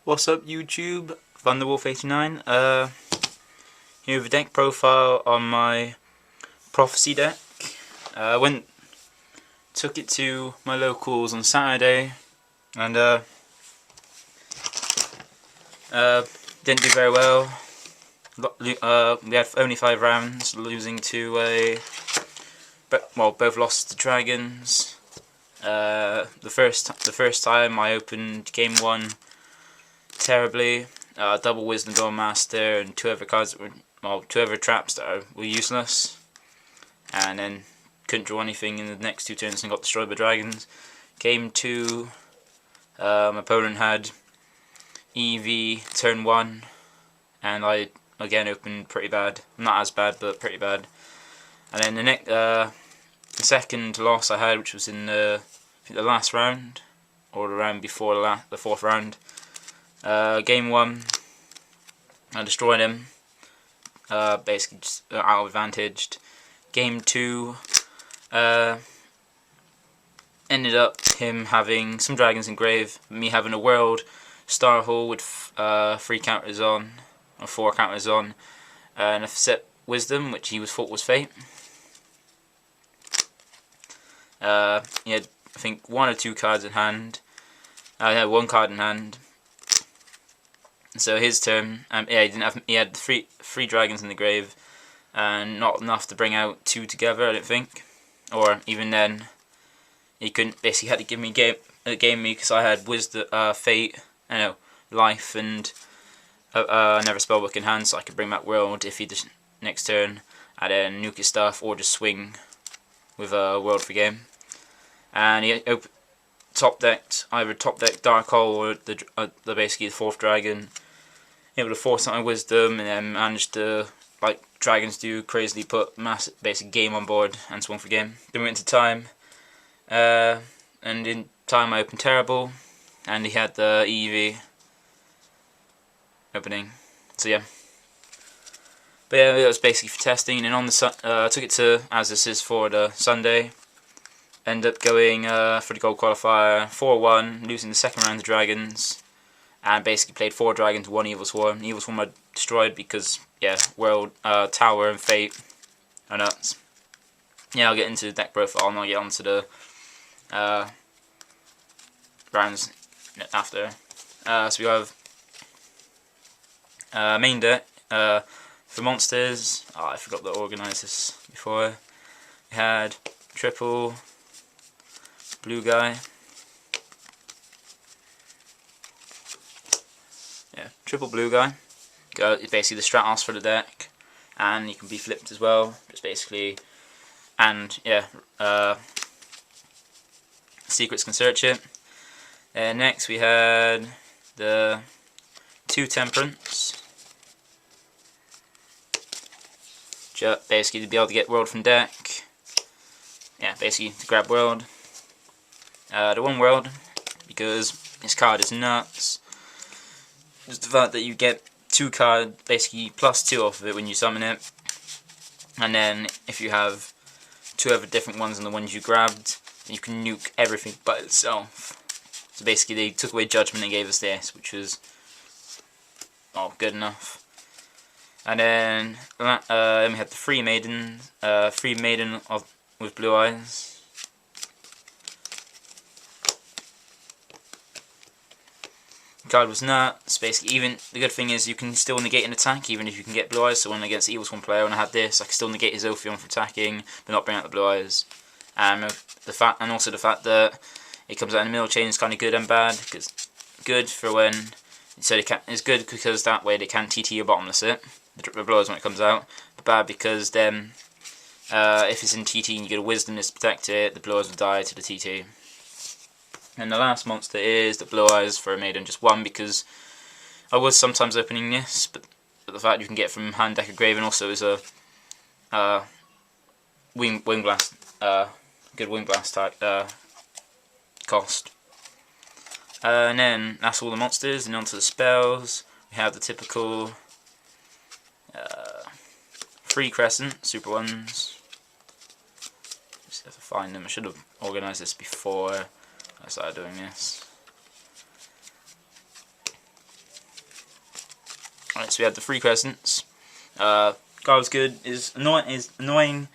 What's up YouTube? Thunderwolf89. Here with a deck profile on my Prophecy deck. Took it to my locals on Saturday and didn't do very well. We had only 5 rounds, losing to both lost to Dragons. The first time I opened game 1 terribly, double Wisdom Golem Master and 2 other cards that were, 2 other traps that were useless, and then couldn't draw anything in the next 2 turns and got destroyed by Dragons. Game 2, my opponent had EV turn 1, and I again opened pretty bad. Not as bad, but pretty bad. And then the second loss I had, which was in I think the last round, or the round before the 4th round. Game 1, I destroyed him, basically just out advantaged. Game 2, ended up him having some dragons in grave, me having a world, Star Hole with 3 counters on, or 4 counters on, and a set Wisdom, which he thought was Fate. He had, I think, 1 or 2 cards in hand. He had 1 card in hand. So his turn, he had 3 dragons in the grave, and not enough to bring out 2 together, I don't think. Or even then, he couldn't. Basically, had to give me game me because I had Wisdom, Fate, Life, and another spellbook in hand, so I could bring back World if he did next turn, and then nuke his stuff, or just swing with a World for game. And he top decked Dark Hole or basically the 4th dragon, able to force out my Wisdom, and then managed to, like dragons do, crazily put massive basic game on board and swung for game. Then we went into time, and in time I opened terrible, and he had the EV opening. So yeah. But yeah, it was basically for testing, and on the took it to, as this is for the Sunday. Ended up going for the gold qualifier 4-1, losing the second round to Dragons, and basically played 4 Dragons, 1 Evil Swarm. Evil Swarm I destroyed because, yeah, World, Tower and Fate are nuts. Yeah, I'll get into the deck profile and I'll get onto the rounds after. So we have main deck. For monsters, I forgot to organise this before. We had triple blue guy. Yeah, triple blue guy. It's basically the Stratos for the deck, and you can be flipped as well. Just basically, and yeah, secrets can search it. Next we had the 2 Temperance. Basically to be able to get World from deck. Yeah, basically to grab World. The 1 World, because this card is nuts. Just the fact that you get 2 cards, basically +2 off of it when you summon it. And then if you have 2 other different ones than the ones you grabbed, you can nuke everything by itself. So basically they took away Judgment and gave us this, which was good enough. And then we had the 3 Maiden, with blue eyes. Card was nuts. Basically, even the good thing is you can still negate an attack even if you can get blue eyes. So when against the Evil Swarm player, when I had this, I could still negate his Ophion for attacking, but not bring out the blue eyes. And also the fact that it comes out in the middle chain is kind of good and bad. Because good for when it's good because that way they can't TT your bottomless it, the blue eyes when it comes out. But bad because then if it's in TT and you get a Wisdom to protect it, the blue eyes will die to the TT. And the last monster is the Blue Eyes for a Maiden, just 1, because I was sometimes opening this, but the fact you can get from hand, deck, or grave, and also is a wing blast, good wing blast type cost. And then that's all the monsters, and onto the spells. We have the typical 3 Crescent super ones. Just have to find them. I should have organised this before I started doing this. Alright, so we have the 3 crescents. Guard was good. Is annoying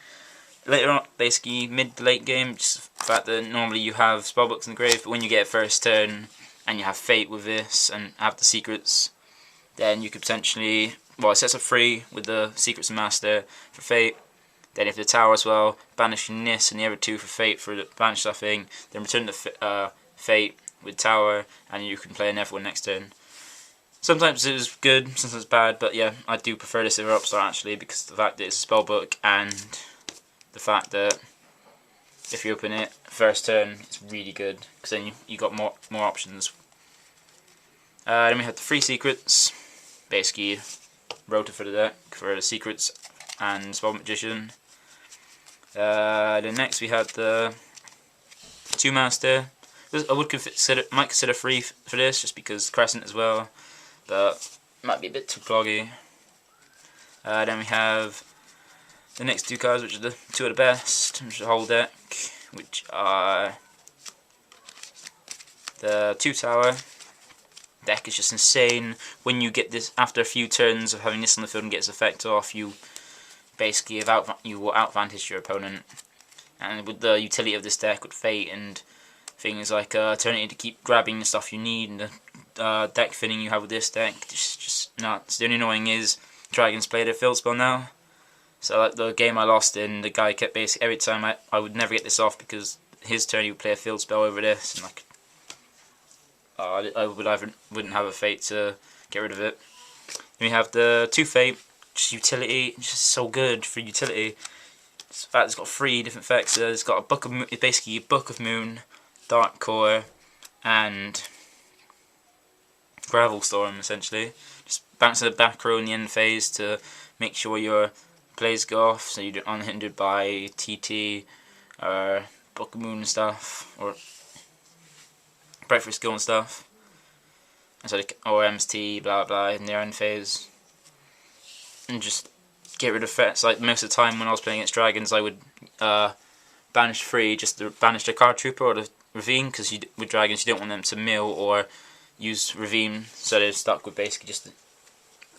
later on, basically mid to late game. Just the fact that normally you have spellbooks in the grave, but when you get first turn and you have fate with this and have the secrets, then you could potentially, well, it sets up 3 with the secrets and master for fate. Then if the tower as well, banishing this and the other 2 for fate for the banish stuffing. Then return the fate with tower, and you can play another one next turn. Sometimes it was good, sometimes bad, but yeah, I do prefer this over Upstart actually, because of the fact that it's a spellbook and the fact that if you open it first turn, it's really good, because then you got more options. Then we have the 3 secrets, basically Rota for the deck for the secrets and Spell Magician. Then next we had the 2 master. I would might consider 3 for this, just because Crescent as well, but might be a bit too cloggy. Then we have the next 2 cards, which are the 2 of the best, which is the whole deck, which are the 2 tower. Deck is just insane. When you get this after a few turns of having this on the field and get its effect off, you basically you will outvantage your opponent. And with the utility of this deck with fate and things like eternity to keep grabbing the stuff you need, and the deck thinning you have with this deck, just nuts. The only annoying is Dragons play their field spell now. So like the game I lost in, the guy kept basically every time I would never get this off because his turn he would play a field spell over this, and like I wouldn't have a fate to get rid of it. Then we have the 2 fate, just utility, just so good for utility. In fact, it's got 3 different effects. It's got a book of moon, basically a Book of Moon, Dark Core, and Gravel Storm essentially. Just bounce to the back row in the end phase to make sure your plays go off, so you're unhindered by TT or Book of Moon and stuff, or Breakfast Skill and stuff. And so or MST, blah blah, in their end phase. And just get rid of effects. Like most of the time when I was playing against Dragons, I would banish 3 just to banish the Card Trooper or the Ravine, because with Dragons you don't want them to mill or use Ravine, so they're stuck with basically just,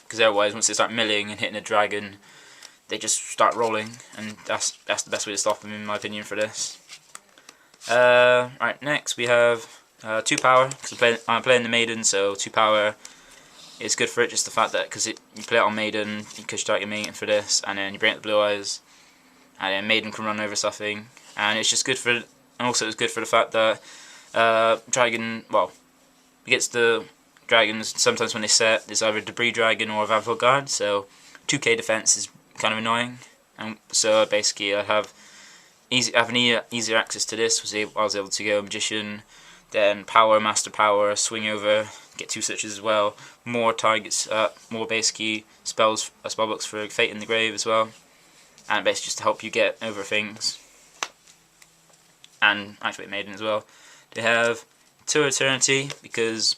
because otherwise once they start milling and hitting a dragon, they just start rolling, and that's the best way to stop them in my opinion for this. Right, next we have 2 power, because I'm playing the Maiden, so 2 power is good for it, just the fact that because you play it on Maiden, because you start your Maiden for this, and then you bring up the Blue Eyes, and then Maiden can run over something, and it's just good for, and also it's good for the fact that Dragon, well, against the Dragons, sometimes when they set, there's either a Debris Dragon or a Vanguard Guard, so 2k defense is kind of annoying, and so basically I have easier access to this. I was able to go Magician, then Power, Master Power, swing over, get 2 switches as well, more targets, more basically spellbooks for Fate in the Grave as well, and basically just to help you get over things, and activate Maiden as well. They have 2 Eternity, because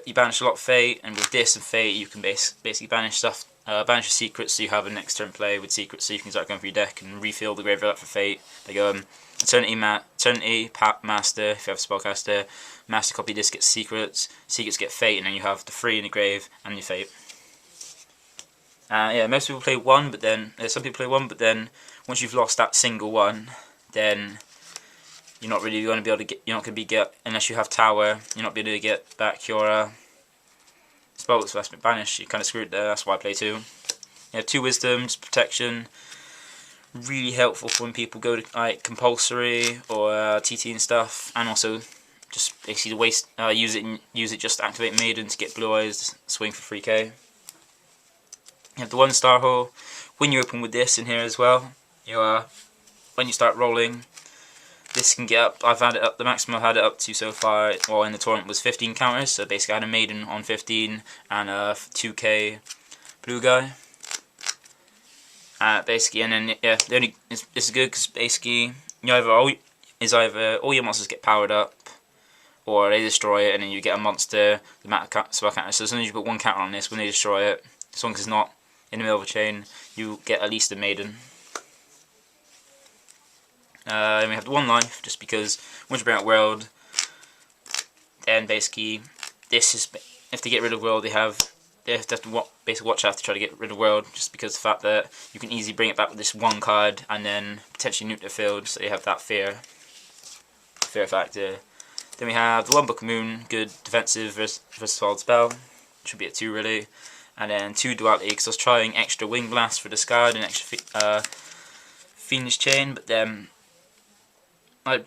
you banish a lot of Fate, and with this and Fate you can basically banish stuff, banish your secrets, so you have a next turn play with secrets, so you can start going for your deck and refill the graveyard up for Fate. They go Eternity Master, if you have a Spellcaster, Master copy this gets secrets, secrets get Fate, and then you have the 3 in the grave and your Fate. Yeah, most people play 1, but then some people play 1, but then once you've lost that single one, then you're not really going to be able to get. You're not going to be unless you have Tower. You're not going to be able to get back your spells that's been banished. You're kind of screwed there. That's why I play 2. You have 2 Wisdoms, Protection. Really helpful for when people go to like compulsory or TT and stuff, and also just basically use it just to activate Maiden to get Blue Eyes, swing for 3k. You have the 1 Star Hole. When you open with this in here as well, when you start rolling, this can get up. I've had it up. The maximum I've had it up to so far, well, in the tournament was 15 counters. So basically, I had a Maiden on 15 and a 2k blue guy. Basically, and then yeah, this is good because basically either all your monsters get powered up, or they destroy it, and then you get a monster. The amount of spell counter. So as soon as you put 1 counter on this, when they destroy it, as long as it's not in the middle of a chain, you get at least a Maiden. And we have the 1 life, just because once you bring out World, then basically this is, if they get rid of World, they have to basically watch out to try to get rid of world, just because of the fact that you can easily bring it back with this one card and then potentially nuke the field, so you have that fear factor. Then we have the One Book of Moon, good defensive versatile spell, should be at 2 really, and then 2 duality, because I was trying extra Wing Blast for discard and extra Fiendish Chain, but then I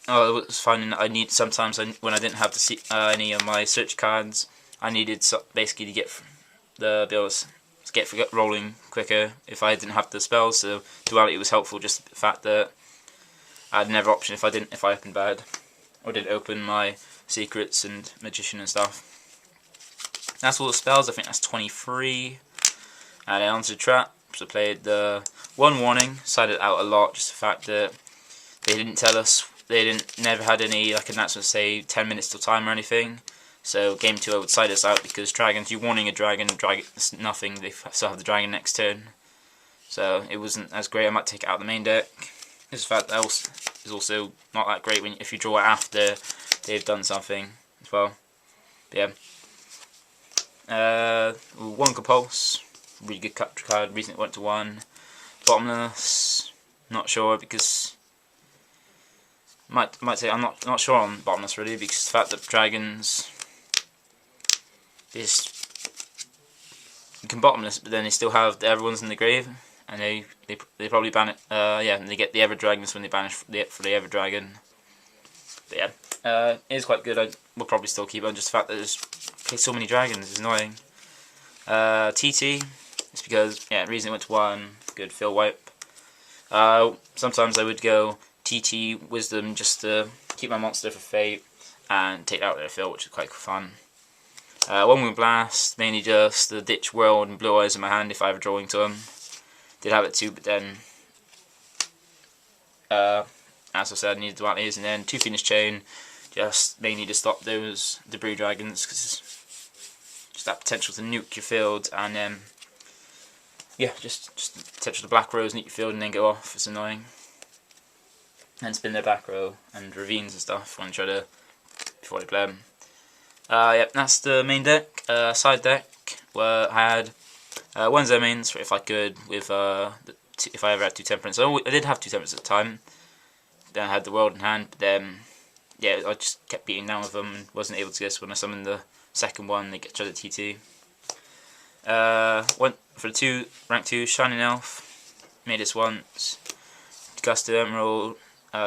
was finding that I need sometimes when I didn't have any of my search cards, I needed basically to get be able to get rolling quicker if I didn't have the spells. So duality was helpful, just the fact that I had another option if I opened bad or didn't open my secrets and magician and stuff. That's all the spells. I think that's 23. And then onto the traps. I played the one warning, sided out a lot, just the fact that they didn't tell us. They never had any like announcements say 10 minutes till time or anything. So game 2 I would side us out, because dragons, you're warning a dragon it's nothing, they still have the dragon next turn. So it wasn't as great. I might take it out of the main deck. This fact that is also not that great if you draw it after they've done something as well. But yeah. One Pulse, really good card, reason it went to 1. Bottomless, not sure, because might say I'm not sure on Bottomless really, because the fact that dragons you can Bottomless, but then they still have the Everyone's in the grave, and they probably ban it. Yeah, and they get the Ever Dragons when they banish for the Ever Dragon. But yeah, it is quite good. I will probably still keep it on, just the fact that there's so many dragons is annoying. TT, it's because the reason it went to 1, good field wipe. Sometimes I would go TT Wisdom just to keep my monster for Fate and take out their field, which is quite fun. One Moon Blast, mainly just the ditch World and Blue Eyes in my hand if I ever draw into them. Did have it too, but then as I said, I needed dualities, and then 2 Fiendish Chain, just mainly to stop those debris dragons, because just that potential to nuke your field, and then yeah, just the potential to Black Rose nuke your field and then go off. It's annoying. And spin their back row and ravines and stuff when I try to before they play them. Yep, that's the main deck. Side deck where I had one Zermains for if I could, with if I ever had 2 Temperance. I did have 2 Temperance at the time. Then I had the World in hand, but then yeah, I just kept beating down with them and wasn't able to get. So when I summoned the second one, they get each other TT. Went for the 2 rank 2 Shining Elf. Made this once. Gusted Emerald,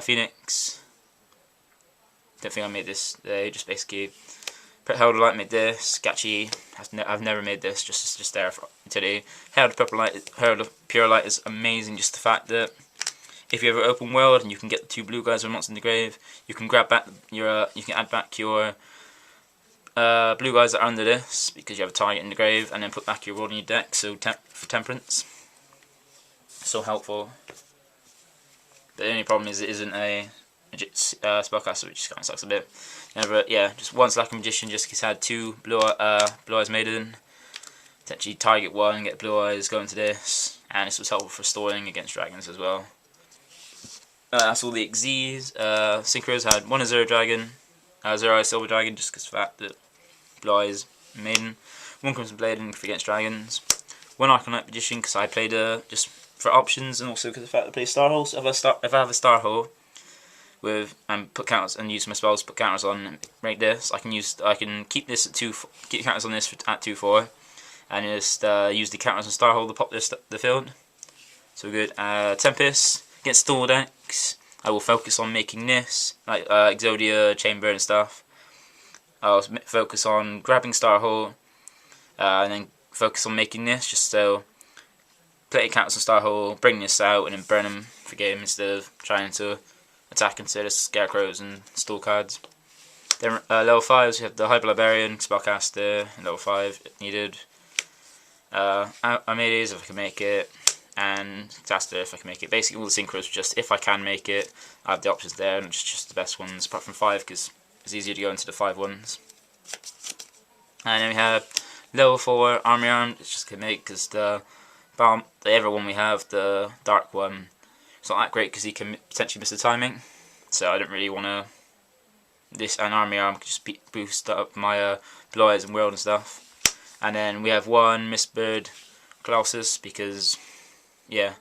Phoenix. Don't think I made this. They just basically. Herald of Light made this. Gachi, I've never made this. Just there today. Herald of Pure Light is amazing. Just the fact that if you ever open world and you can get the 2 blue guys with monsters in the grave, you can grab back your. You can add back your blue guys that are under this because you have a target in the grave, and then put back your world in your deck. So for Temperance, so helpful. But the only problem is it isn't a spellcaster, which kind of sucks a bit. Yeah, just one Slacker Magician, just because I had 2 Blue Eyes Maiden. To actually target 1, get Blue Eyes, go into this, and this was helpful for stalling against dragons as well. That's all the Xyz. Synchros had 1 Azure Dragon, 0 Eyes Silver Dragon, just because of the fact that Blue Eyes Maiden. 1 Crimson Blade against dragons. 1 Arcanite Magician, because I played just for options, and also because of the fact that I play Starhole. So if I have a Starhole with and put counters and use my spells to put counters on and make this, I can keep this at 2, keep counters on this at 2/4, and just use the counters on Starhole to pop the field. So good. Tempest against stall decks. I will focus on making this, like Exodia, Chamber and stuff. I'll focus on grabbing Starhole, and then focus on making this, just so play counters on Starhole, bring this out, and then burn them for game instead of trying to attack instead of Scarecrows and stall cards. Then level 5s, you have the Hyper Librarian, Spellcaster, and level 5 if needed. Armades if I can make it, and Disaster if I can make it. Basically all the Synchros, just if I can make it, I have the options there, and it's just the best ones, apart from 5, because it's easier to go into the 5 ones. And then we have level 4 Army Arm, it's just can make, because the other one we have, the Dark one, it's not that great because he can potentially miss the timing, so I don't really want to. This and Army Arm can just boost up my Blue Eyes and World and stuff. And then we have one Mistbird Colossus because, yeah,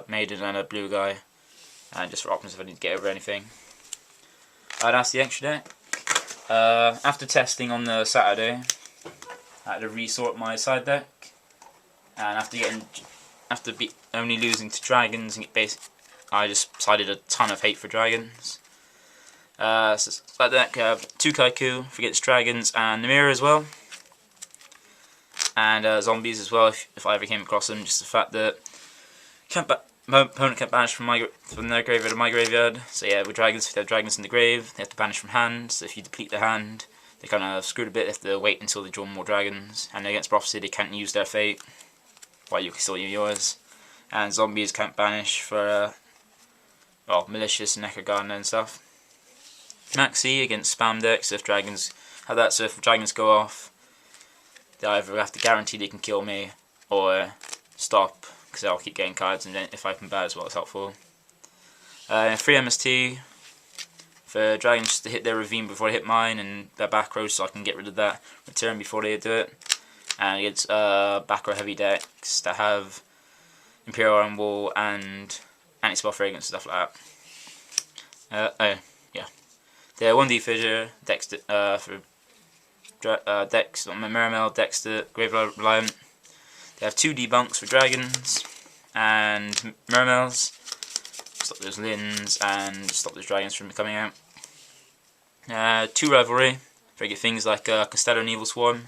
Maiden and a blue guy. And just for options if I need to get over anything. That's the extra deck. After testing on the Saturday, I had to resort my side deck. And after only losing to dragons, I just decided a ton of hate for dragons. So side deck, 2 Kaiku for against dragons and Namira as well. And zombies as well if I ever came across them. Just the fact that my opponent can't banish from their graveyard to my graveyard. So yeah, with dragons, if they have dragons in the grave, they have to banish from hand. So if you deplete their hand, they kind of screwed a bit. They have to wait until they draw more dragons. And against Prophecy, they can't use their fate, while you can still use yours. And zombies can't banish for malicious and Echo Gardener and stuff. Maxi against spam decks. So if dragons have that, so if dragons go off, they either have to guarantee they can kill me or stop, because I'll keep getting cards, and then if I can bad as well, it's helpful. 3 MST for dragons just to hit their ravine before they hit mine, and their back row, so I can get rid of that return before they do it. And against back row heavy decks that have Imperial Iron Wall and Anti-Spell Fragrance and stuff like that. Yeah. They're 1D Fissure decks for decks on Miramel, Dexter, Graveyard Reliant. They have 2 debunks for dragons and Miramels. Stop those Lins and stop those dragons from coming out. 2 Rivalry for get things like Constellar and Evil Swarm.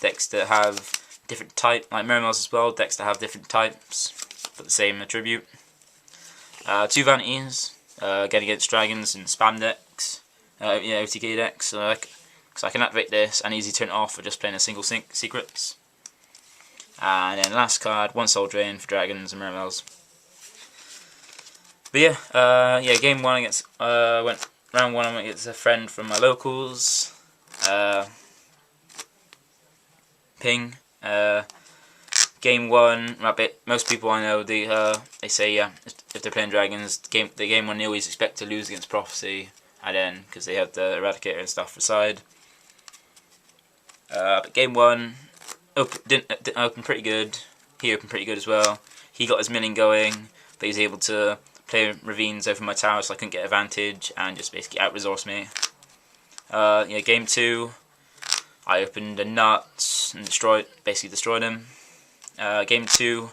Decks that have different type, like Miramels as well. Decks that have different types but the same attribute. 2 Vanities again against dragons and spam decks. OTK decks. So I can activate this and easily turn it off for just playing a single secrets. And then last card, 1 Soul Drain for dragons and Miramels. But yeah, game 1 against round 1 I went against a friend from my locals. Ping. Game 1, most people I know they say if they're playing dragons, the game 1 they always expect to lose against Prophecy, and then because they have the Eradicator and stuff for side. But game 1 didn't open pretty good. He opened pretty good as well. He got his milling going, but he was able to play ravines over my tower, so I couldn't get advantage and just basically out-resource me. Game 2, I opened the nuts and basically destroyed him. Game 2,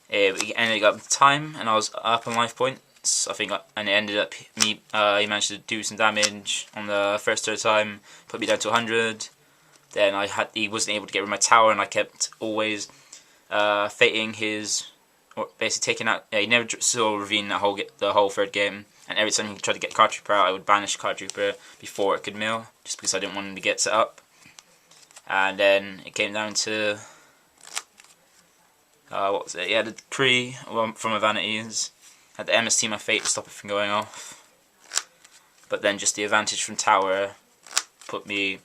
we ended up with time, and I was up on life points. I think, and it ended up he managed to do some damage on the first third time, put me down to 100. Then he wasn't able to get rid of my tower, and I kept always fating his, or basically taking out. He never saw Ravine the whole third game, and every time he tried to get Card Trooper out, I would banish Card Trooper before it could mill, just because I didn't want him to get set up. And then it came down to what was it? Yeah, the Decree from my Vanities. Had the MST my fate to stop it from going off, but then just the advantage from tower put me.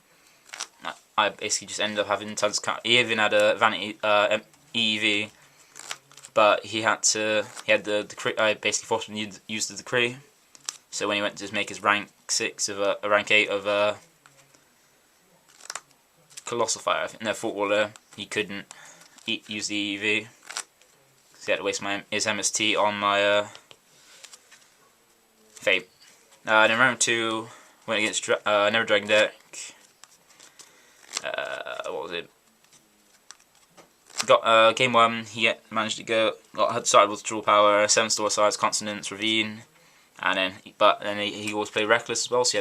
I basically just ended up having tons of cards. He even had a Vanity EEV, but he had the Decree. I basically forced him to use the Decree. So when he went to just make his rank 6 of a rank 8 of Colossal Fire, I think, no, Fort Waller, he couldn't use the EEV. So he had to waste his MST on my Fate. And in round 2, went against Never Dragon deck. What was it? Got game 1. He managed to started with Dual Power, 7 Store Size, Consonance, Ravine, and then he always played Reckless as well. So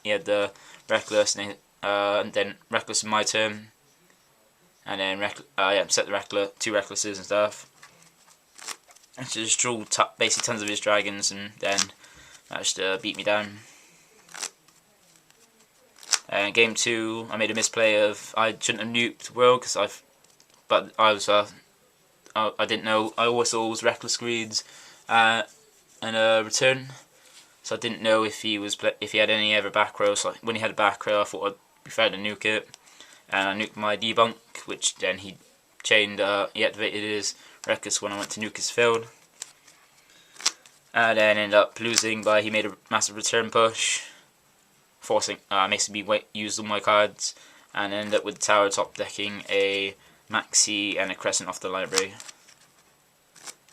he had the Reckless, and then Reckless in my turn, and then set the 2 Recklesses and stuff. And so just drew basically tons of his dragons, and then managed to beat me down. And game 2, I made a misplay of I shouldn't have nuked World but I didn't know. I always thought it was Reckless Greeds and a return, so I didn't know if he had any ever back row. So when he had a back row, I thought I'd be fair to nuke it, and I nuked my debunk, which then he chained. He activated his Reckless when I went to nuke his field, and then ended up losing by he made a massive return push, forcing basically use all my cards, and ended up with tower top decking a Maxi and a Crescent off the library.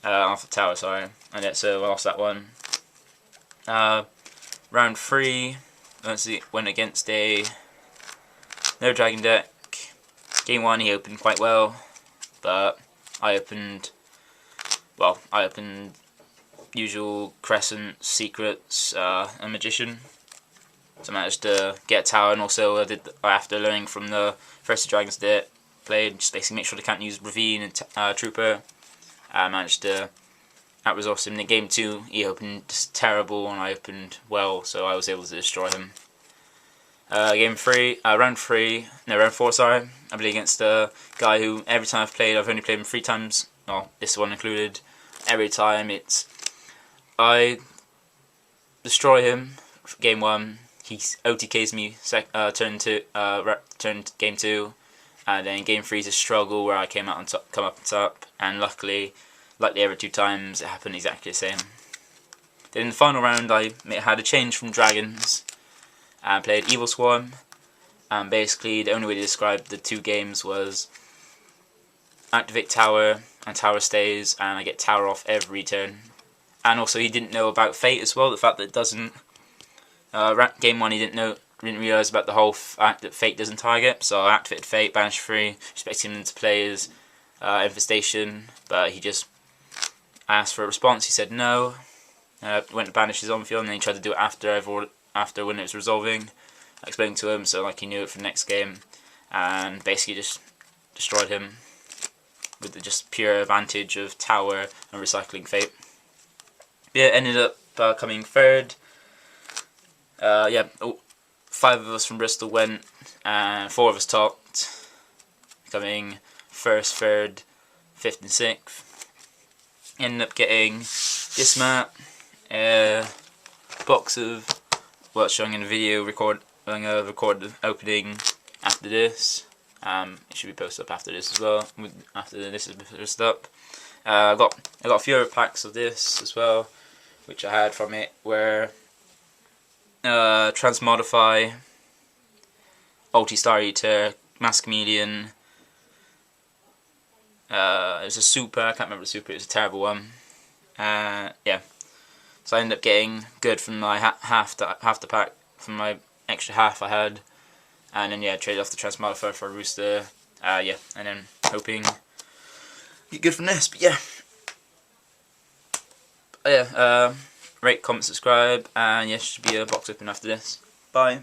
Off the tower, sorry. And yeah, so I lost that one. Round 3, went against no dragon deck. Game 1 he opened quite well, but I opened usual Crescent, Secrets, and Magician. So I managed to get a tower, and also after learning from the first Dragons deck played, just basically make sure they can't use Ravine and Trooper. I managed to out-resource him. In game 2 he opened just terrible and I opened well, so I was able to destroy him. Round 4, sorry, I played against a guy who every time I've played, I've only played him 3 times, well, this one included. Every time I destroy him for game 1, he OTKs me turn game 2, and then game 3 is a struggle where I come up on top, and luckily, like the other 2 times, it happened exactly the same. Then in the final round I had a change from Dragons and played Evil Swarm, and basically the only way to describe the 2 games was activate tower and tower stays, and I get tower off every turn. And also he didn't know about Fate as well, the fact that it doesn't game 1 he didn't realise about the whole fact that Fate doesn't target, so I activated Fate, banished 3, expecting him to play his Infestation, but he just asked for a response. He said no, went to banish his on field, and then he tried to do it after when it was resolving. I explained to him, so like he knew it for the next game, and basically just destroyed him with the just pure advantage of tower and recycling Fate. Yeah, ended up coming 3rd. 5 of us from Bristol went, and 4 of us topped, coming 1st, 3rd, 5th and 6th. Ended up getting this map, a box of what's showing in the video. I'm going to record the opening after this. It should be posted up after this as well. After this is posted up, I got a few other packs of this as well, which I had from it, where Transmodify, Ulti Star Eater, Mass Chameleon. It was a super, I can't remember the super, it was a terrible one. Yeah, so I ended up getting good from my half the pack, from my extra half I had, and then yeah, traded off the Transmodify for a Rooster. Yeah, and then hoping get good from this. But yeah, rate, comment, subscribe, and yeah, should be a box open after this. Bye.